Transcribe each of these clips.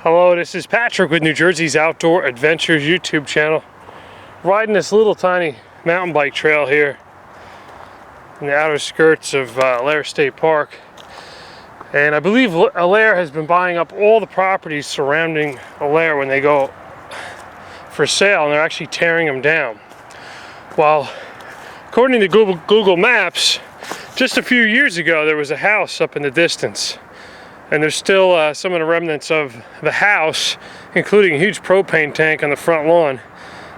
Hello, this is Patrick with New Jersey's Outdoor Adventures YouTube channel. Riding this little tiny mountain bike trail here in the outer skirts of Allaire State Park. And I believe Allaire has been buying up all the properties surrounding Allaire when they go for sale, and they're actually tearing them down. Well, according to Google Maps, just a few years ago there was a house up in the distance. And there's still some of the remnants of the house, including a huge propane tank on the front lawn,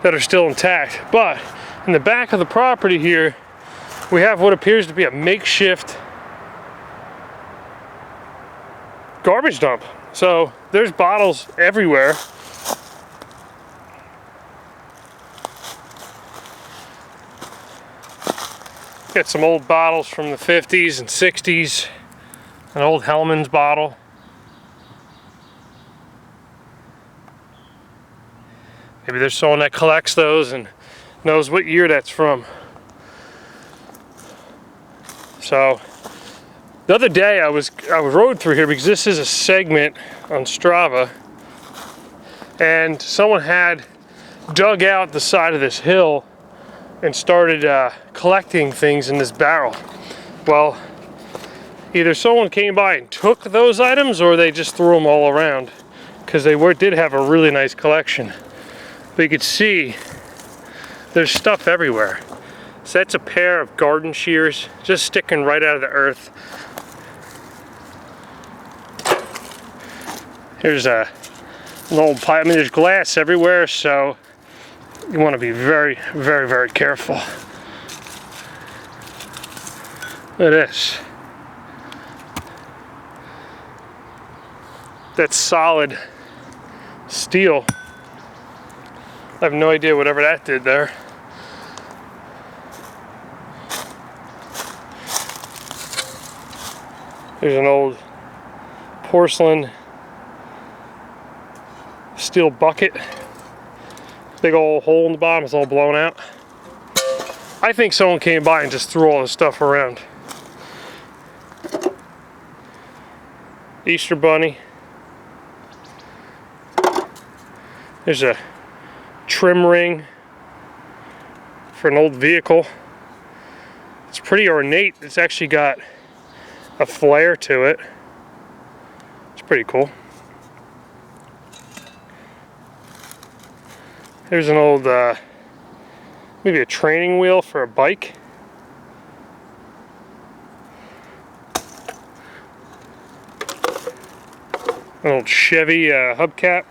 that are still intact. But in the back of the property here, we have what appears to be a makeshift garbage dump. So there's bottles everywhere. Got some old bottles from the 50s and 60s. An old Hellman's bottle. Maybe there's someone that collects those and knows what year that's from. So the other day I rode through here because this is a segment on Strava, and someone had dug out the side of this hill and started collecting things in this barrel. Well, either someone came by and took those items, or they just threw them all around, because they did have a really nice collection. But you could see there's stuff everywhere. So that's a pair of garden shears just sticking right out of the earth. Here's an old pipe. I mean, there's glass everywhere, so you want to be very, very, very careful. Look at this. That's solid steel. I have no idea whatever that did there. There's an old porcelain steel bucket. Big old hole in the bottom, it's all blown out. I think someone came by and just threw all this stuff around. Easter bunny. There's a trim ring for an old vehicle. It's pretty ornate. It's actually got a flare to it. It's pretty cool. There's an old, maybe a training wheel for a bike. An old Chevy hubcap.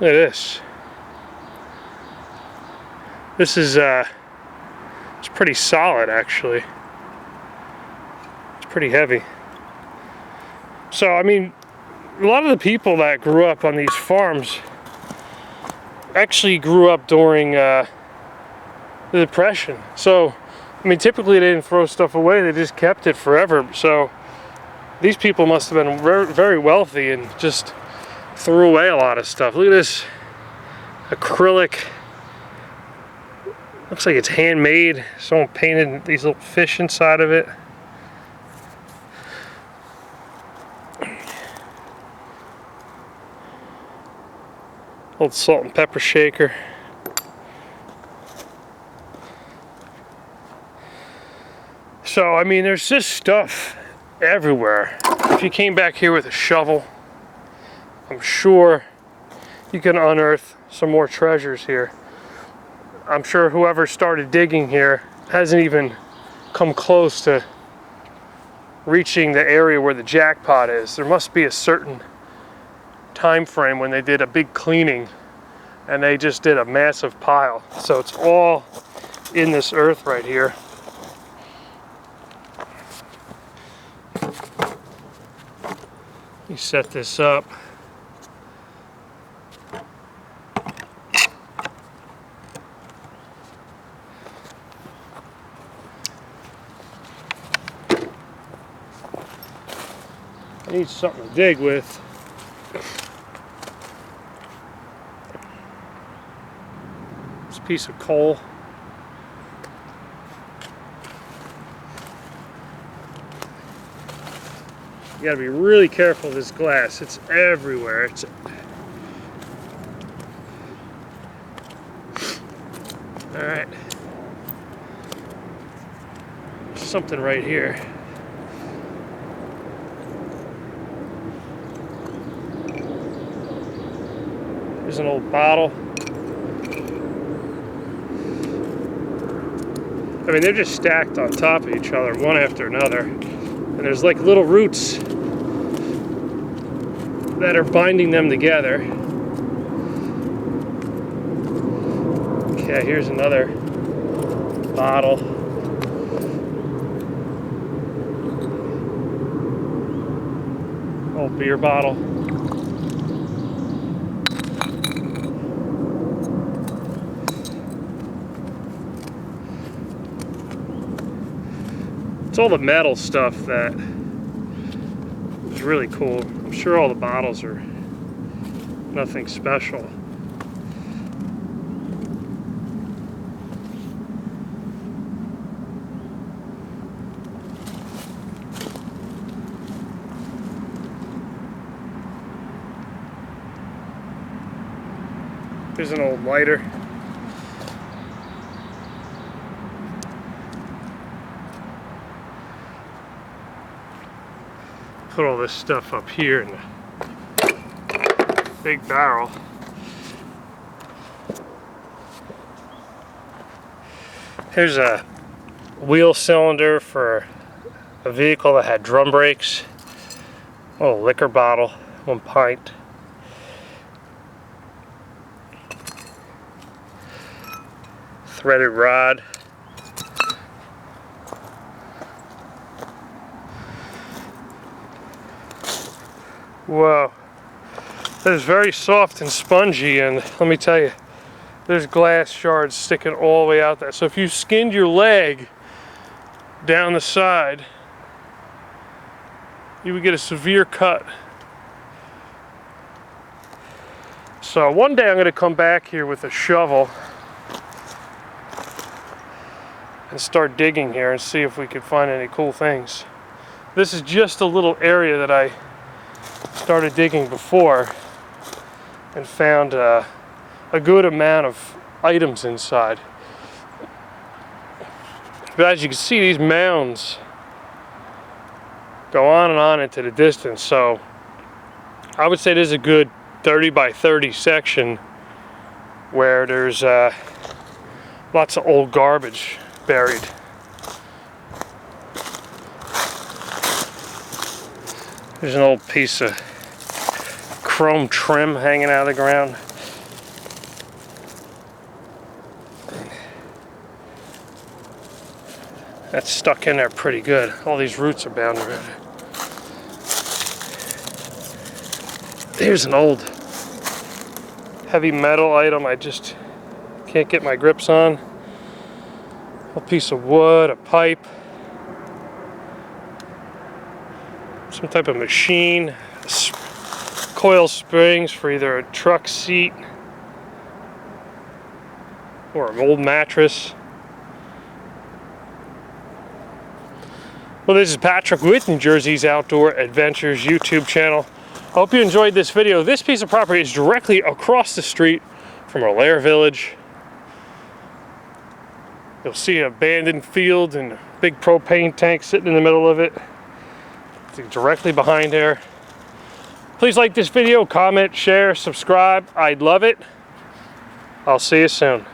Look at this. This is it's pretty solid, actually. It's pretty heavy. So I mean, a lot of the people that grew up on these farms actually grew up during the Depression. So I mean, typically they didn't throw stuff away, they just kept it forever. So these people must have been very, very wealthy and just threw away a lot of stuff. Look at this acrylic. Looks like it's handmade. Someone painted these little fish inside of it. Old salt and pepper shaker. So I mean, there's just stuff everywhere. If you came back here with a shovel, I'm sure you can unearth some more treasures here. I'm sure whoever started digging here hasn't even come close to reaching the area where the jackpot is. There must be a certain time frame when they did a big cleaning and they just did a massive pile. So it's all in this earth right here. You set this up. I need something to dig with. This piece of coal. You gotta be really careful of this glass. It's everywhere. It's all right. There's something right here. There's an old bottle. I mean, they're just stacked on top of each other, one after another. And there's like little roots that are binding them together. Okay, here's another bottle. Old beer bottle. It's all the metal stuff that is really cool. I'm sure all the bottles are nothing special. Here's an old lighter. Put all this stuff up here in the big barrel. Here's a wheel cylinder for a vehicle that had drum brakes. Oh, liquor bottle, 1 pint. Threaded rod. Whoa, that is very soft and spongy, and let me tell you, there's glass shards sticking all the way out there. So if you skinned your leg down the side, you would get a severe cut. So one day I'm going to come back here with a shovel and start digging here and see if we can find any cool things. This is just a little area that I started digging before and found a good amount of items inside. But as you can see, these mounds go on and on into the distance, so I would say there's a good 30 by 30 section where there's lots of old garbage buried. There's an old piece of chrome trim hanging out of the ground. That's stuck in there pretty good. All these roots are bound around it. Here's an old heavy metal item I just can't get my grips on. A piece of wood, a pipe, some type of machine, coil springs for either a truck seat or an old mattress. Well, this is Patrick with New Jersey's Outdoor Adventures YouTube channel. I hope you enjoyed this video. This piece of property is directly across the street from our lair village. You'll see an abandoned field and a big propane tank sitting in the middle of it. It's directly behind there. Please like this video, comment, share, subscribe. I'd love it. I'll see you soon.